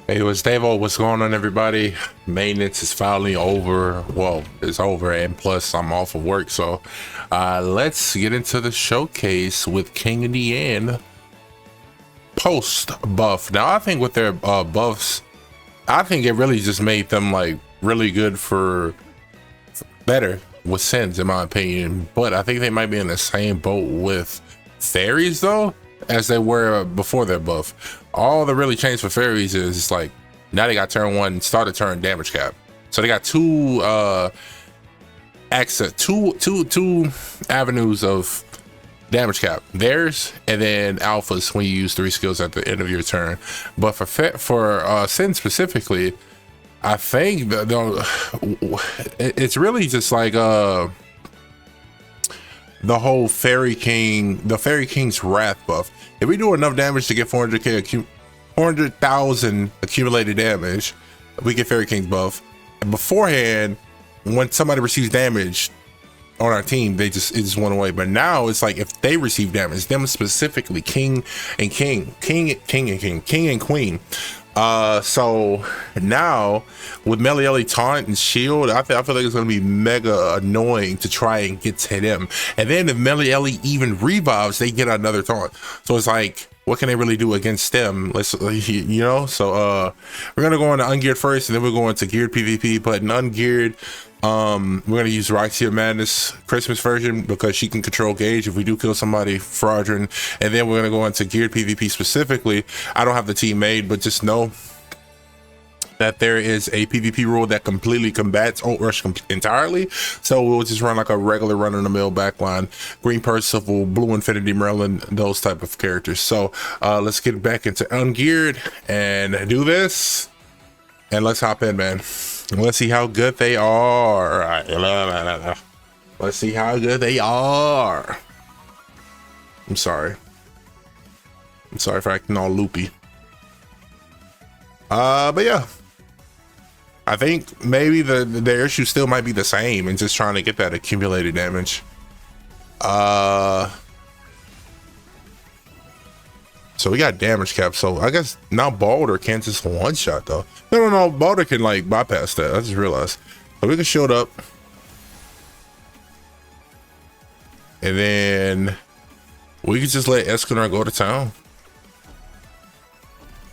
Hey, what's Davo? What's going on, everybody? Maintenance is finally over. Well, it's over, and plus I'm off of work. So let's get into the showcase with King and Diane post buff. Now, I think with their buffs, I think it really just made them like really good for better with Sins, in my opinion. But I think they might be in the same boat with fairies though, as they were before their buff. All that really changed for fairies is like now they got turn one, start a turn damage cap. So they got two two avenues of damage cap, theirs and then alphas when you use 3 skills at the end of your turn. But for Sin specifically, I think it's really just like the whole Fairy King, the Fairy King's Wrath buff. If we do enough damage to get 400,000 accumulated damage, we get Fairy King's buff. And beforehand, when somebody receives damage on our team, it just went away. But now it's like if they receive damage, them specifically, King and Queen. So now with Melieli taunt and shield, I feel like it's going to be mega annoying to try and get to them. And then if Melieli even revives, they get another taunt. So it's like, what can they really do against them? Let's, you know. So we're gonna go into ungeared first, and then we're going to geared PvP. But in ungeared, we're gonna use Roxy of Madness Christmas version because she can control gauge if we do kill somebody fraudulent. And then we're gonna go into geared PvP specifically. I don't have the team made, but just know that there is a PvP rule that completely combats Ult Rush entirely. So we'll just run like a regular run-of-the-mill backline, Green Percival, Blue Infinity Merlin, those type of characters. So let's get back into ungeared and do this, and let's hop in, man. Let's see how good they are. Let's see how good they are. I'm sorry for acting all loopy. But yeah, I think maybe the issue still might be the same and just trying to get that accumulated damage. So we got damage cap. So I guess now Balder can't just one shot though. No, Balder can like bypass that. I just realized. So we can shield up, and then we can just let Escanor go to town.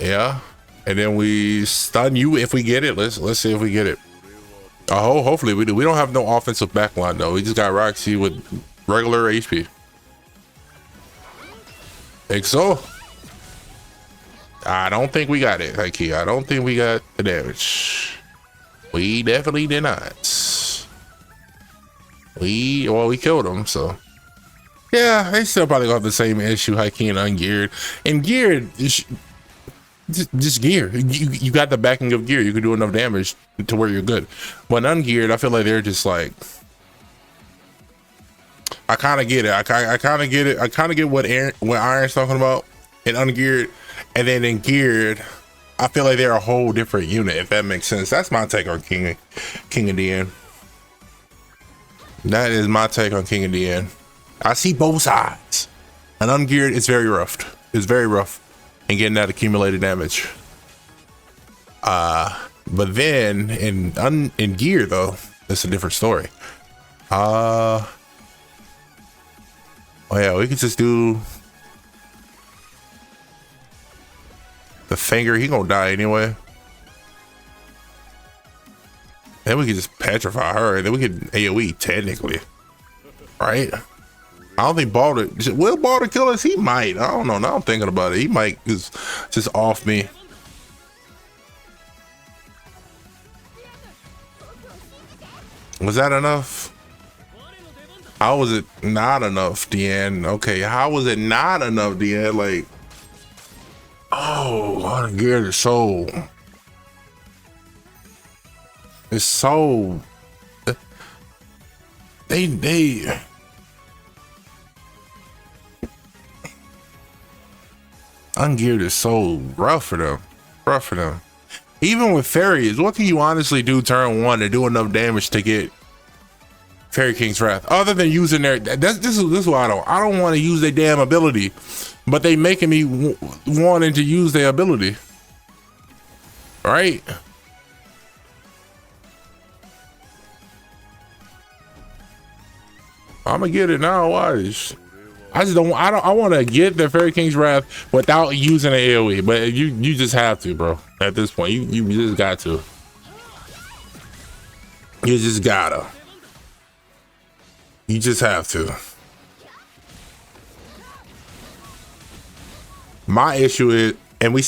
Yeah. And then we stun you if we get it. Let's see if we get it. Hopefully we do. We don't have no offensive backline though. We just got Roxy with regular HP. Think so? I don't think we got it, Heiki. I don't think we got the damage. We definitely did not. We killed him, so yeah, they still probably got the same issue, Heiki, and ungeared. And geared, just gear. You got the backing of gear. You can do enough damage to where you're good. But ungeared, I feel like they're just like, I kind of get it. I kind of get it. I kind of get what Iron's talking about in ungeared, and then in geared, I feel like they're a whole different unit, if that makes sense. That's my take on King and Diane. That is my take on King and Diane. I see both sides. And ungeared, it's very rough. It's very rough. And getting that accumulated damage. But then in gear though, it's a different story. Oh yeah, we could just do the finger. He gonna die anyway. Then we could just petrify her, and then we could AoE technically, right? I don't think Balder will Balder kill us. He might. I don't know. Now I'm thinking about it. He might just off me. Was that enough? How was it not enough, Diane? Okay, how was it not enough, Diane? Like, oh, ungeared is so. It's so. They. Ungeared is so rough for them. Even with fairies, what can you honestly do turn one to do enough damage to get Fairy King's Wrath? Other than using their, this is what I don't want to use their damn ability, but they making me wanting to use their ability. right? I'm gonna get it now. Watch. I just don't. I want to get the Fairy King's Wrath without using an AOE, but you just have to, bro. At this point, you just got to. You just gotta. You just have to. My issue is, and we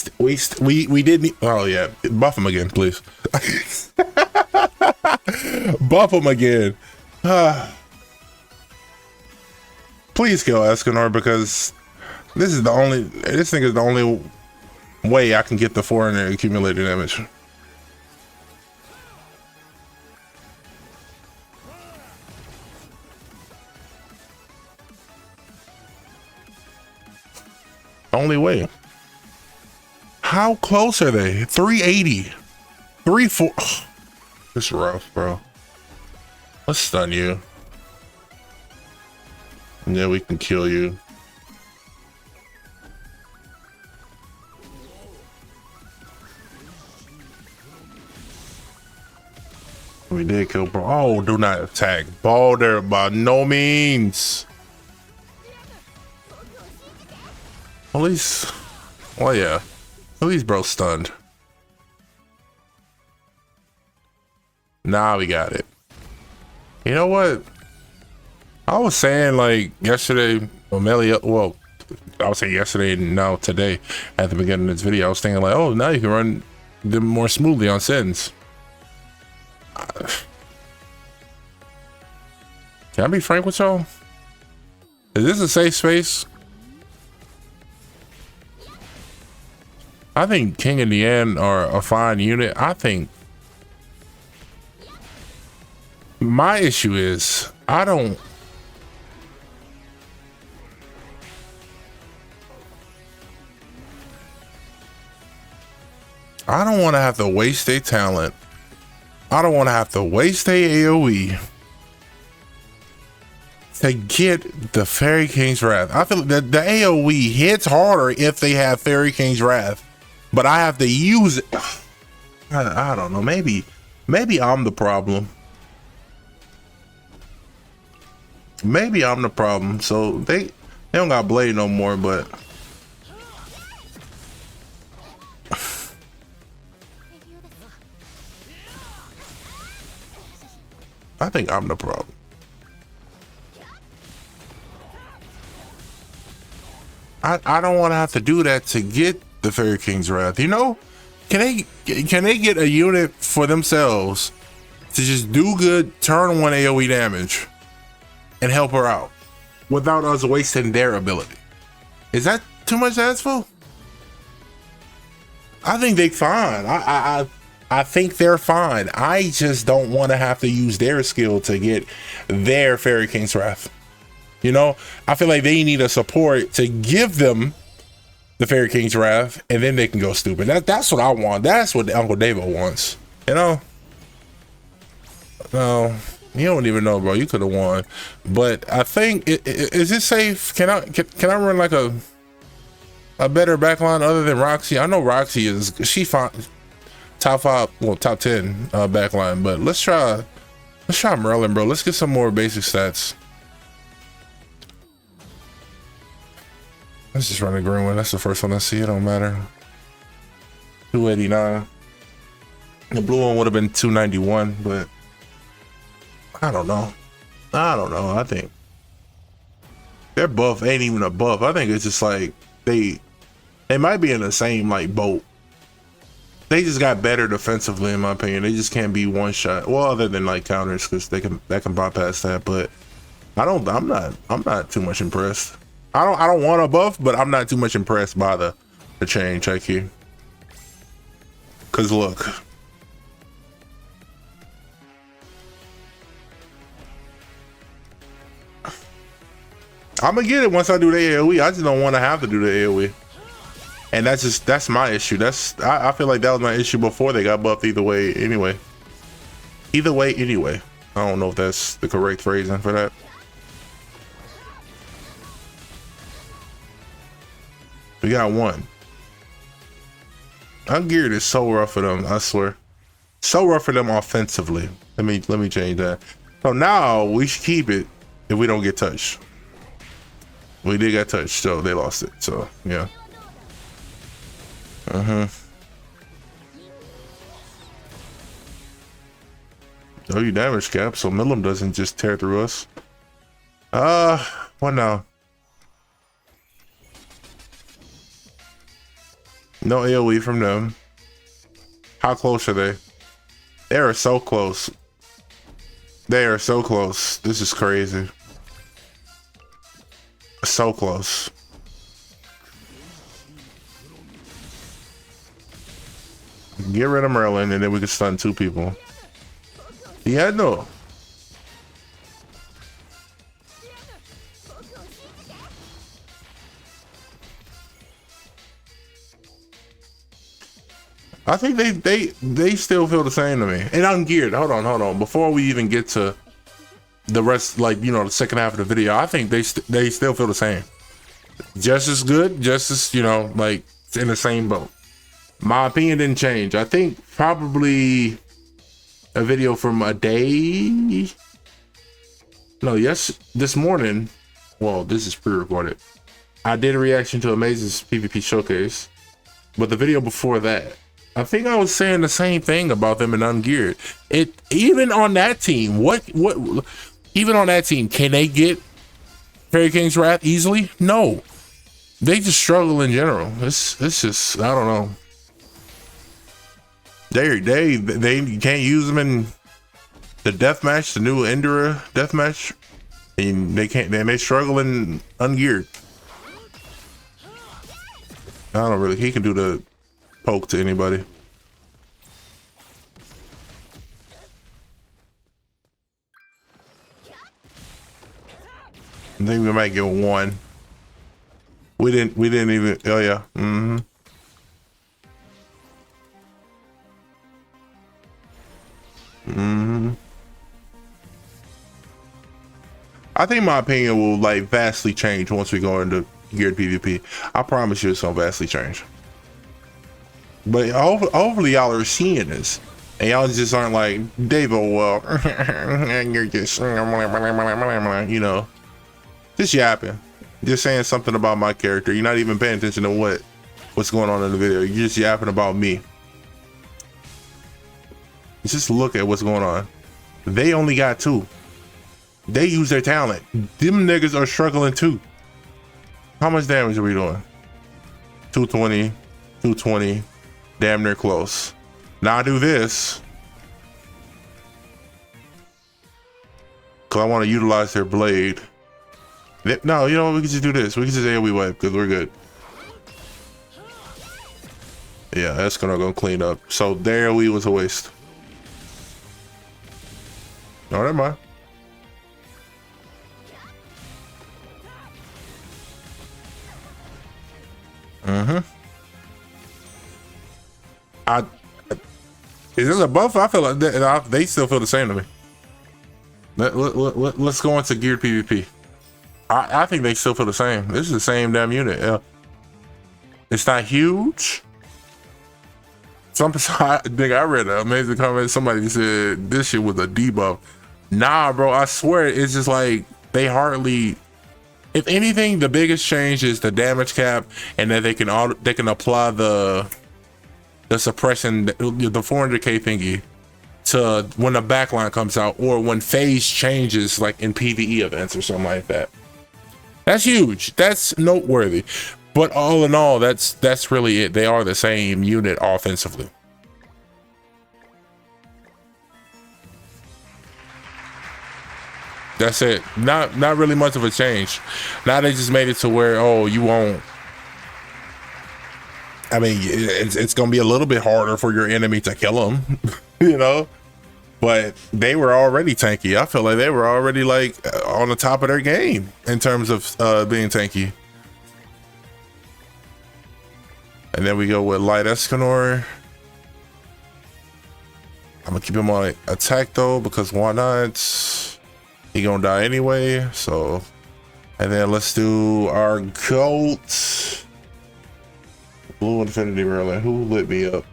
didn't. Oh yeah, buff him again, please. Buff him again. Please kill Escanor, because this thing is the only way I can get the 400 accumulated damage. Only way. How close are they? 380. 3-4. This is rough, bro. Let's stun you. And then we can kill you. We did kill, bro. Oh, do not attack Balder by no means. At least, well, yeah. At least bro stunned. Nah, we got it. You know what? I was saying like yesterday, well, I would say yesterday and now today at the beginning of this video, I was thinking like, oh, now you can run them more smoothly on Sins. Can I be frank with y'all? Is this a safe space? I think King and Diane are a fine unit. I think my issue is I don't want to have to waste a talent. I don't want to have to waste a AoE to get the Fairy King's Wrath. I feel that the AoE hits harder if they have Fairy King's Wrath, but I have to use it. I don't know. Maybe I'm the problem. Maybe I'm the problem. So they don't got Blade no more, but I think I'm the problem. I don't want to have to do that to get the Fairy King's Wrath. You know, can they get a unit for themselves to just do good turn 1 AoE damage and help her out without us wasting their ability? Is that too much to ask for? I think they're fine. I think they're fine. I just don't want to have to use their skill to get their Fairy King's Wrath. You know, I feel like they need a support to give them the Fairy King's Wrath, and then they can go stupid. That's what I want. That's what Uncle David wants. You know? No, you don't even know, bro. You could have won. But I think, is it safe? Can I run like a better backline other than Roxy? I know Roxy is, she fine. Top 5, well, top 10 backline, but let's try Merlin, bro. Let's get some more basic stats. Let's just run a green one. That's the first one I see. It don't matter. 289. The blue one would have been 291, but I don't know. I think their buff ain't even a buff. I think it's just like they might be in the same like boat. They just got better defensively, in my opinion. They just can't be one shot. Well, other than like counters, because they can bypass that. But I'm not too much impressed. I don't want a buff, but I'm not too much impressed by the change check here. Cause look. I'm gonna get it once I do the AoE. I just don't want to have to do the AoE. And that's my issue. I feel like that was my issue before they got buffed either way anyway. I don't know if that's the correct phrasing for that. We got one. Ungeared is so rough for them, I swear. So rough for them offensively. Let me change that. So now we should keep it if we don't get touched. We did get touched, so they lost it. So yeah. Oh, you damage cap, so Millum doesn't just tear through us. What now? No AoE from them. How close are they? They are so close. They are so close. This is crazy. So close. Get rid of Merlin and then we can stun 2 people. Yeah, no. I think they still feel the same to me. And I'm geared. Hold on. Before we even get to the rest, like, you know, the second half of the video, I think they still feel the same. Just as good, just as, you know, like in the same boat. My opinion didn't change. I think probably a video from a day. No, yes, this morning. Well, this is pre-recorded. I did a reaction to Amaze's PvP showcase, but the video before that, I think I was saying the same thing about them in Ungeared. It even on that team, what even on that team, can they get Fairy King's Wrath easily? No. They just struggle in general. It's just, I don't know. They can't use them in the deathmatch, the new Endura deathmatch. And they struggle in Ungeared. I don't really, he can do the poke to anybody. I think we might get 1. We didn't even, oh yeah. I think my opinion will like vastly change once we go into geared PvP. I promise you it's gonna vastly change. But hopefully y'all are seeing this and y'all just aren't like, Dave, well, and you're just, you know, just yapping, just saying something about my character. You're not even paying attention to what's going on in the video. You're just yapping about me. Just look at what's going on. They only got 2. They use their talent. Them niggas are struggling too. How much damage are we doing? 220, 220, damn near close. Now I do this, cause I want to utilize their blade. No, you know what? We can just do this. We can just AoE wipe because we're good. Yeah, that's gonna go clean up. So their AoE was a waste. No, never mind. Is this a buff? I feel like they still feel the same to me. Let's go into geared PvP. I think they still feel the same. This is the same damn unit. It's not huge. I read an amazing comment. Somebody said this shit was a debuff. Nah, bro, I swear it's just like they hardly. If anything, the biggest change is the damage cap, and that they can apply the suppression, the 400k thingy, to when the backline comes out or when phase changes, like in PvE events or something like that. That's huge. That's noteworthy. But all in all, that's really it. They are the same unit offensively. That's it. Not really much of a change. Now they just made it to where, oh, you won't. I mean, it's gonna be a little bit harder for your enemy to kill them, you know. But they were already tanky. I feel like they were already like on the top of their game in terms of being tanky. And then we go with Light Escanor. I'm gonna keep him on attack though, because why not? He gonna die anyway. So, and then let's do our goat. Blue Infinity Merlin. Who lit me up?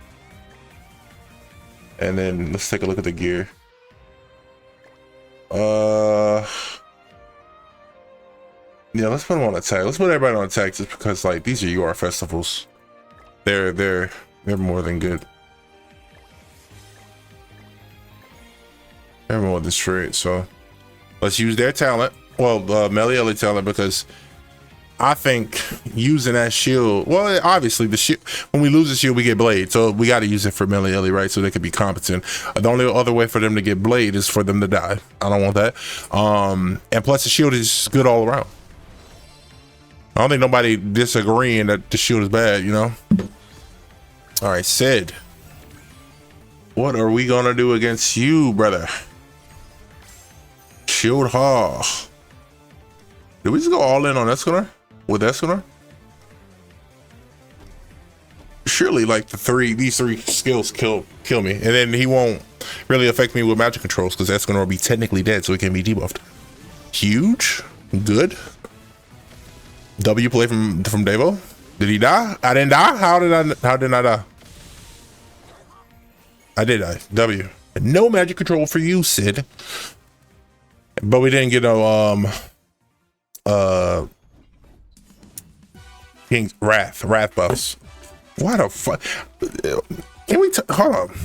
And then let's take a look at the gear. Yeah, let's put them on attack. Let's put everybody on attack just because like these are UR festivals. They're more than good. They're more than straight. So let's use their talent. Well, Meliele talent, because I think using that shield, well, obviously the shield, when we lose the shield, we get blade. So we got to use it for Meliele, right? So they could be competent. The only other way for them to get blade is for them to die. I don't want that. And plus the shield is good all around. I don't think nobody disagreeing that the shield is bad, you know? All right, Sid. What are we gonna do against you, brother? Shield Hall. Did we just go all in on Escanor? With Escanor? Surely like these three skills kill me. And then he won't really affect me with magic controls because Escanor will be technically dead, so he can be debuffed. Huge. Good. W play from Devo. Did he die? I didn't die. How did I die? I did die. W. No magic control for you, Sid. But we didn't get no King's Wrath buffs. Why the fuck? Can we hold on?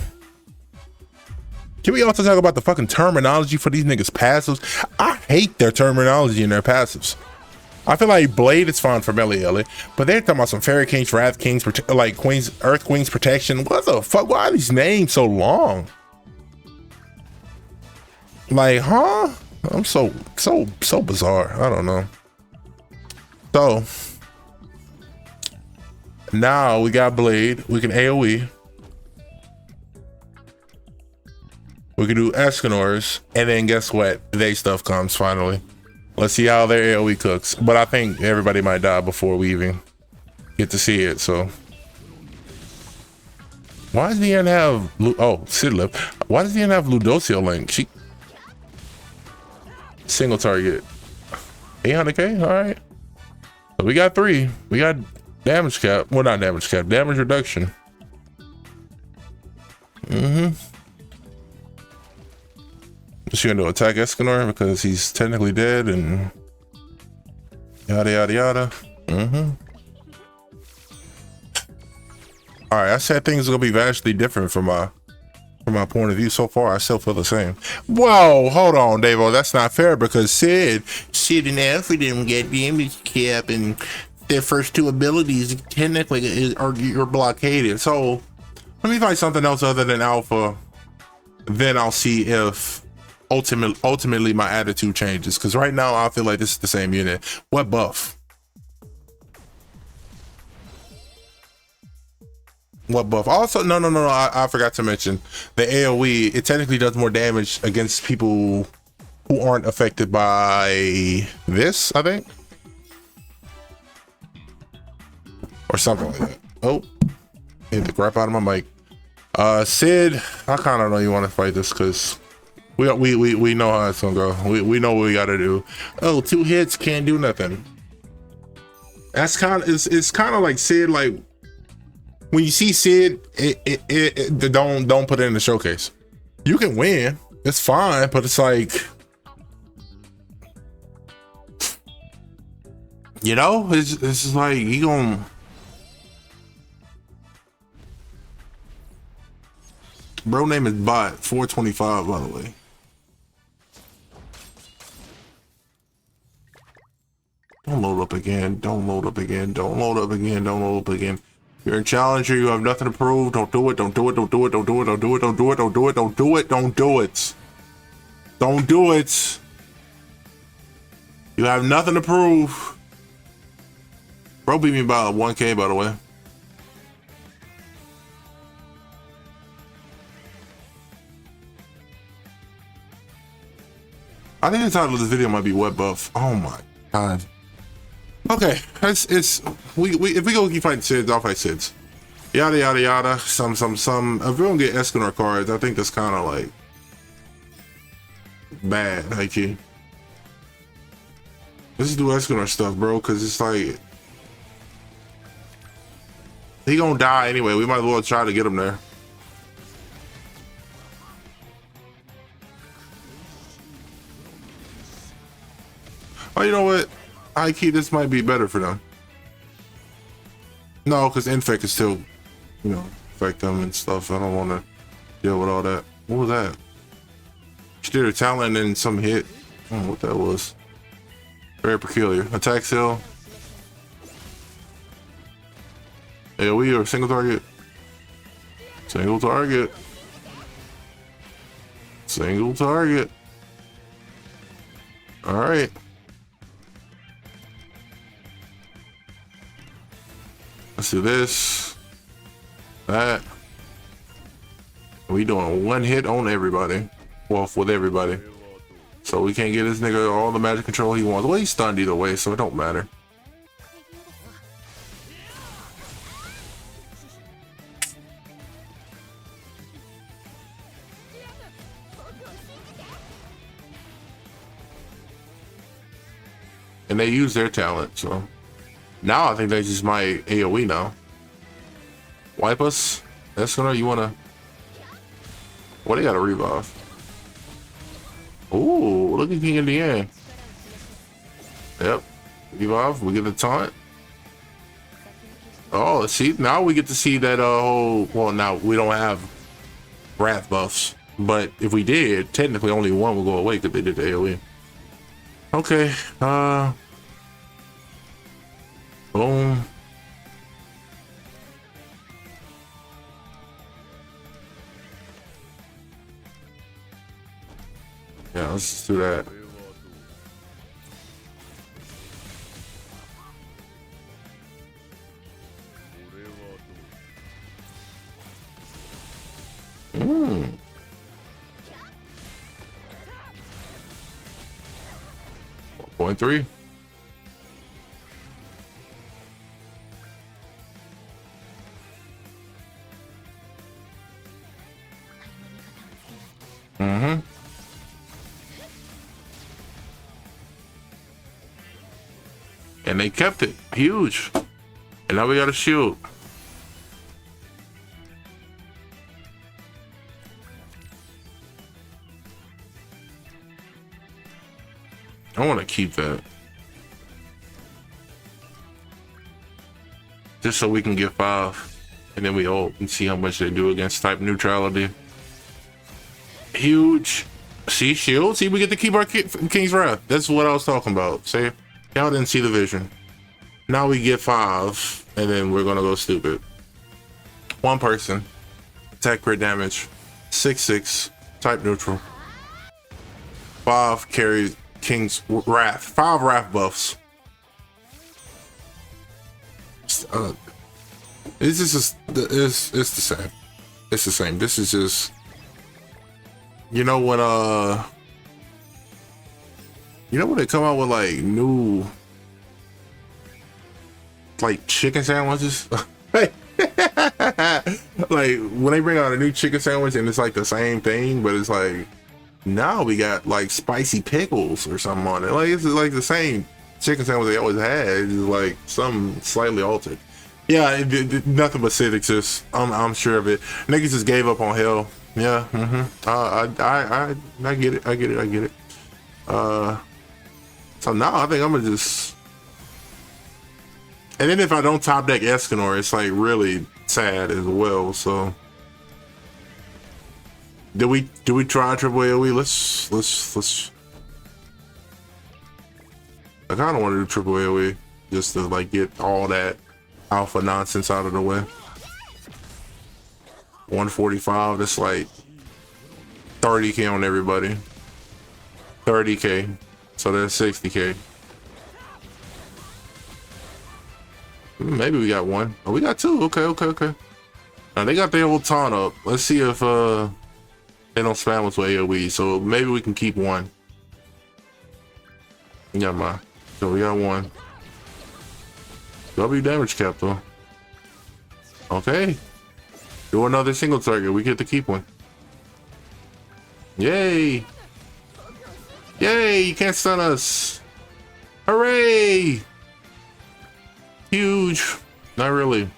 Can we also talk about the fucking terminology for these niggas passives? I hate their terminology in their passives. I feel like Blade is fine for Meliele, but they're talking about some Fairy Kings, Wrath Kings, like Queens, Earth Queen's Protection. What the fuck? Why are these names so long? Like, huh? I'm so bizarre. I don't know. So now we got Blade. We can AoE. We can do Escanors, and then guess what? Today stuff comes finally. Let's see how their AoE cooks. But I think everybody might die before we even get to see it, so. Why does Diane have, oh, Sidlip. Why does Diane have Ludocio Link? She, single target. 800k, all right. So we got 3. We got damage cap. Well, not damage cap, damage reduction. Is she gonna do attack Escanor because he's technically dead and yada yada yada. All right, I said things are gonna be vastly different from my point of view. So far, I still feel the same. Whoa, hold on, Davo. That's not fair because Sid and Alfred didn't get damage cap, and their first 2 abilities technically are blockaded. So let me find something else other than Alpha. Then I'll see if ultimately my attitude changes, because right now I feel like this is the same unit. What buff? What buff? Also, no, I forgot to mention the AoE. It technically does more damage against people who aren't affected by this, I think, or something like that. Oh, hit the crap out of my mic. Sid, I kind of know you want to fight this because we know how it's gonna go. We know what we gotta do. Oh, 2 hits can't do nothing. That's kind of, it's kind of like Sid. Like when you see Sid, don't put it in the showcase. You can win, it's fine, but it's like, you know, it's just like he gonna. Bro name is Bot 425, by the way. Don't load up again. Don't load up again. Don't load up again. Don't load up again. You're a challenger. You have nothing to prove. Don't do it. Don't do it. Don't do it. Don't do it. Don't do it. Don't do it. Don't do it. Don't do it. Don't do it. Don't do it. You have nothing to prove. Bro beat me by 1K, by the way. I think the title of this video might be Wet Buff. Oh my god. Okay, it's we if we go keep fighting Sids, I'll fight Sids. Yada yada yada. Some. If we don't get Escanor cards, I think that's kind of like bad. Like you. Let's do Escanor stuff, bro, because it's like He gonna die anyway. We might as well try to get him there. Oh, you know what? High key, this might be better for them. No, because infect is still, you know, affect them and stuff. I don't want to deal with all that. What was that? She did her talent and some hit. I don't know what that was. Very peculiar. Attack cell. Yeah, we are single target. Single target. Single target. All right. Let's do this. That. We doing one hit on everybody. Well, with everybody. So we can't get this nigga all the magic control he wants. Well, he's stunned either way, so it don't matter. And they use their talent, so now I think they just might AoE now. Wipe us? That's gonna, you wanna? What, they got a revive? Ooh, look at King of Diane. Yep, revive. We get the taunt. Oh, see, now we get to see that whole. Well, now we don't have wrath buffs, but if we did, technically only one will go away because they did the AoE. Okay, boom. Yeah, let's just do that. Mm. 1.3. Mm-hmm. And they kept it huge. And now we got a shield. I want to keep that. Just so we can get 5. And then we ult and see how much they do against type neutrality. Huge. See, shield. See, we get to keep our King's Wrath. That's what I was talking about. See? Y'all didn't see the vision. Now we get 5. And then we're going to go stupid. One person. Attack crit damage. 6/6. Type neutral. 5 carries King's Wrath. 5 Wrath buffs. It's just it's the same. It's the same. This is just, you know when they come out with like new like chicken sandwiches. Like when they bring out a new chicken sandwich and it's like the same thing, but it's like now we got like spicy pickles or something on it. Like it's like the same chicken sandwich they always had. It's just like something slightly altered. Yeah, nothing but Cid. I'm sure of it. Niggas just gave up on hell. Yeah. I get it. I get it. So now I think I'm gonna just. And then if I don't top deck Escanor, it's like really sad as well. So. Do we try triple AoE? Let's. I kind of want to do triple AoE just to like get all that alpha nonsense out of the way. 145. That's like 30k on everybody. 30k. So that's 60k. Maybe we got 1. Oh, we got 2. Okay. Now they got their whole taunt up. Let's see if they don't spam us with AoE. So maybe we can keep 1. Yeah, man. So we got 1. W damage cap though. Okay. Do another single target. We get to keep 1. Yay! Yay! You can't stun us. Hooray! Huge. Not really.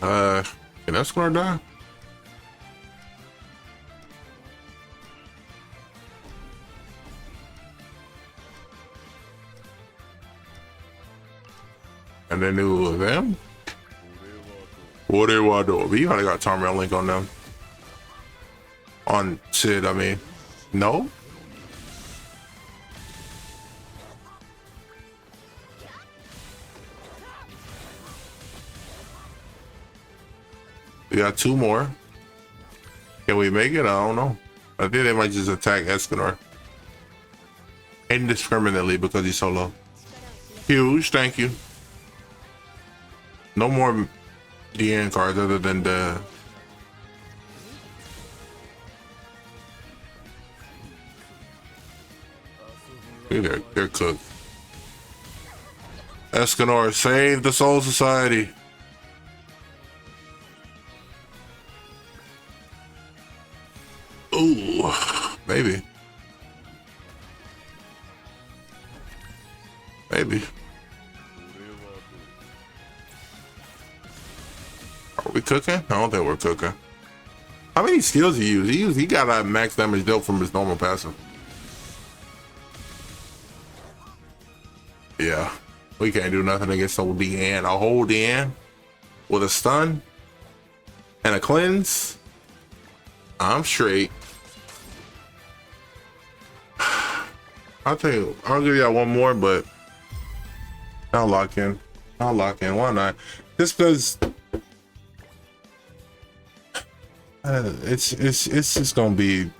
Can Escanor die? And then it was them? What they want to do? We already got Tom Link on them. On Sid, I mean. No? We got 2 more. Can we make it? I don't know. I think they might just attack Escanor. Indiscriminately because he's so low. Huge, thank you. No more Diane cards other than the... They're cooked. Escanor, save the Soul Society. Ooh, maybe. Maybe. Are we cooking? I don't think we're cooking. How many skills he use? He got a max damage dealt from his normal passive. Yeah, we can't do nothing against old Diane. A whole Diane with a stun and a cleanse. I'm straight. I'll tell you, I'll give you one more, but I'll lock in. I'll lock in. Why not? Just because it's just gonna be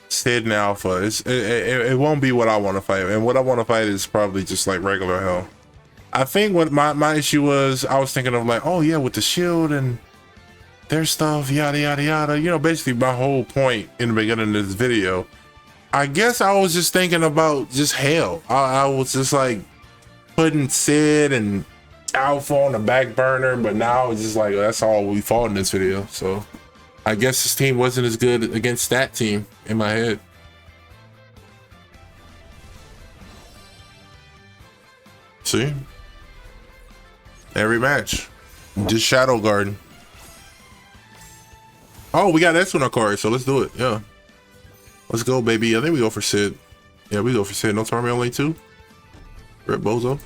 Sid and Alpha. It won't be what I want to fight, and what I want to fight is probably just like regular hell. I think what my issue was, I was thinking of like, oh yeah, with the shield and their stuff, yada yada yada. You know, basically my whole point in the beginning of this video. I guess I was just thinking about just hell. I was just like putting Sid and Alpha on the back burner, but now it's just like that's all we fought in this video. So I guess this team wasn't as good against that team in my head. See? Every match. Just Shadow Garden. Oh, we got Escanor card, so let's do it. Yeah. Let's go, baby. I think we go for Sid. Yeah, we go for Sid. No Torment only 2. Rip Bozo.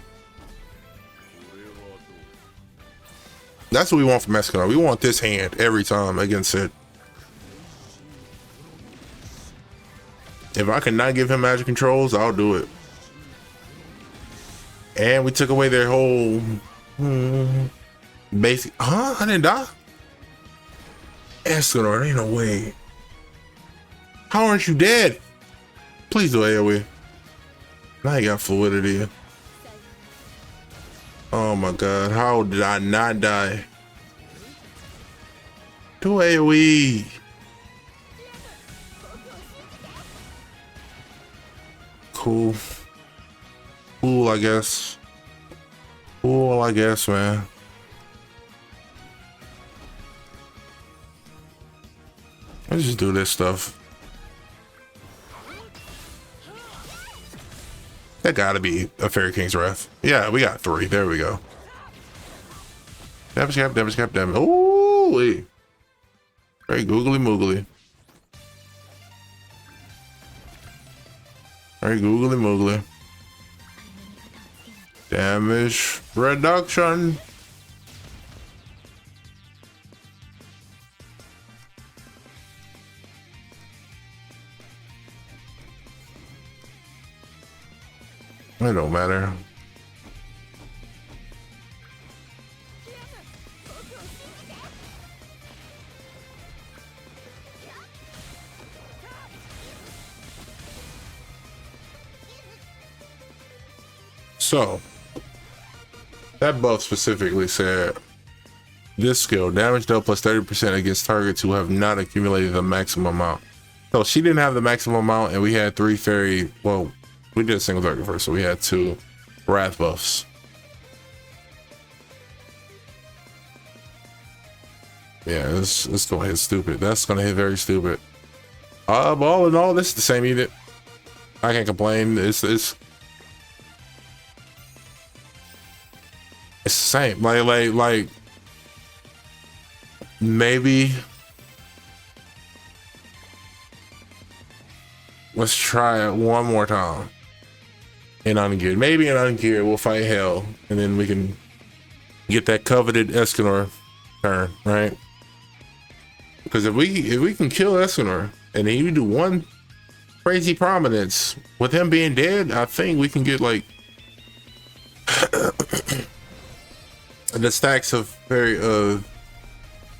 That's what we want from Escanor. We want this hand every time against Sid. If I cannot give him magic controls, I'll do it. And we took away their whole basic. Huh? I didn't die? Escanor, there ain't no way. How aren't you dead? Please do AoE. Now you got fluidity. Oh my god, how did I not die? Do AoE. Cool. Cool, I guess. Cool, I guess, man. Let's just do this stuff. That gotta be a Fairy King's Wrath. Yeah, we got 3. There we go. Damage cap, damage cap, damage. Ooh, wait. Very googly moogly. Very googly moogly. Damage reduction. It don't matter. So, that buff specifically said, this skill, damage dealt plus 30% against targets who have not accumulated the maximum amount. So she didn't have the maximum amount, and we had 3 fairy, well, we did a single target first, so we had 2 wrath buffs. Yeah, it's gonna hit stupid. That's gonna hit very stupid. But all in all, this is the same unit. I can't complain. It's the same. Like Maybe let's try it one more time. In ungeared. Maybe in ungeared we'll fight hell and then we can get that coveted Escanor turn, right? Because if we can kill Escanor and then you do one crazy prominence with him being dead, I think we can get like the stacks of very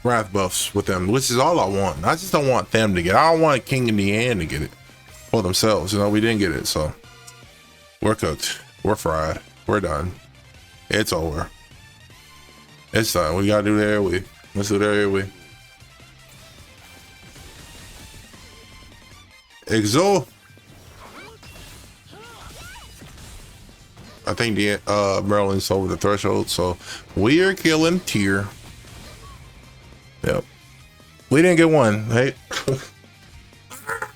wrath buffs with them, which is all I want. I just don't want them to get it. I don't want King and Diane to get it for themselves. You know, we didn't get it, so we're cooked. We're fried. We're done. It's over. It's done. We gotta do the airway. Let's do the airway. Exo. I think the Merlin's over the threshold, so we are killing tier. Yep. We didn't get one. Hey.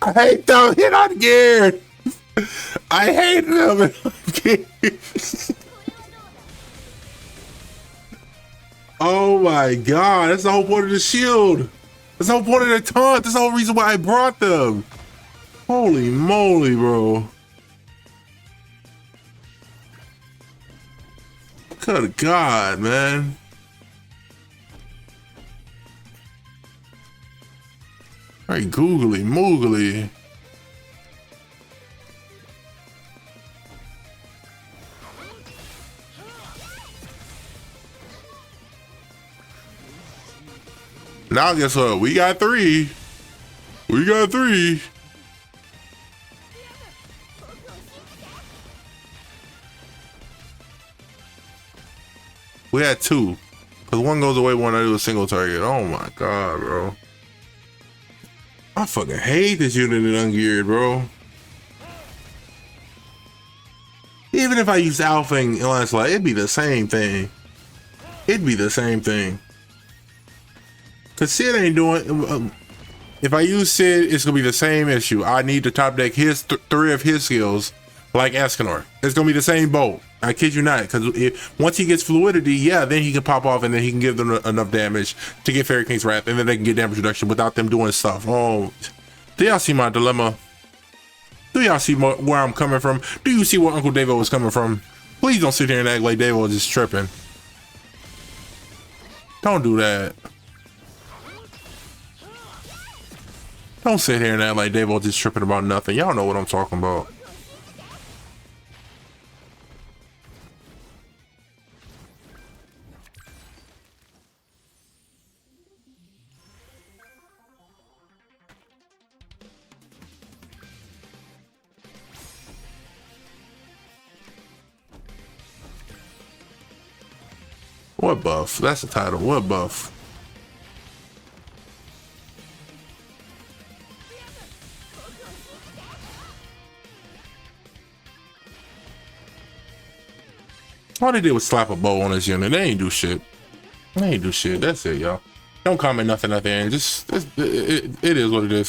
I hate them. Hit on geared. I hate them. Oh my god, that's the whole point of the shield. That's the whole point of the taunt. That's the whole reason why I brought them. Holy moly, bro. Good god, man. Alright, googly moogly. Now guess what? We got three. We got three. We had two. Because one goes away when I do a single target. Oh my god, bro. I fucking hate this unit in ungeared, bro. Even if I use Alpha and Lancelot, it'd be the same thing. It'd be the same thing. Cause Sid ain't doing. If I use Sid, it's gonna be the same issue. I need to top deck his three of his skills, like Escanor. It's gonna be the same boat. I kid you not. Cause once he gets fluidity, yeah, then he can pop off and then he can give them enough damage to get Fairy King's Wrath, and then they can get damage reduction without them doing stuff. Oh, do y'all see my dilemma? Do y'all see where I'm coming from? Do you see where Uncle Davo was coming from? Please don't sit here and act like Davo is just tripping. Don't do that. Don't sit here and act like Davo just tripping about nothing. Y'all know what I'm talking about. What buff? That's the title. What buff? All they did was slap a bow on his unit. They ain't do shit. They ain't do shit. That's it, y'all. Don't comment nothing at the end. Just it is what it is.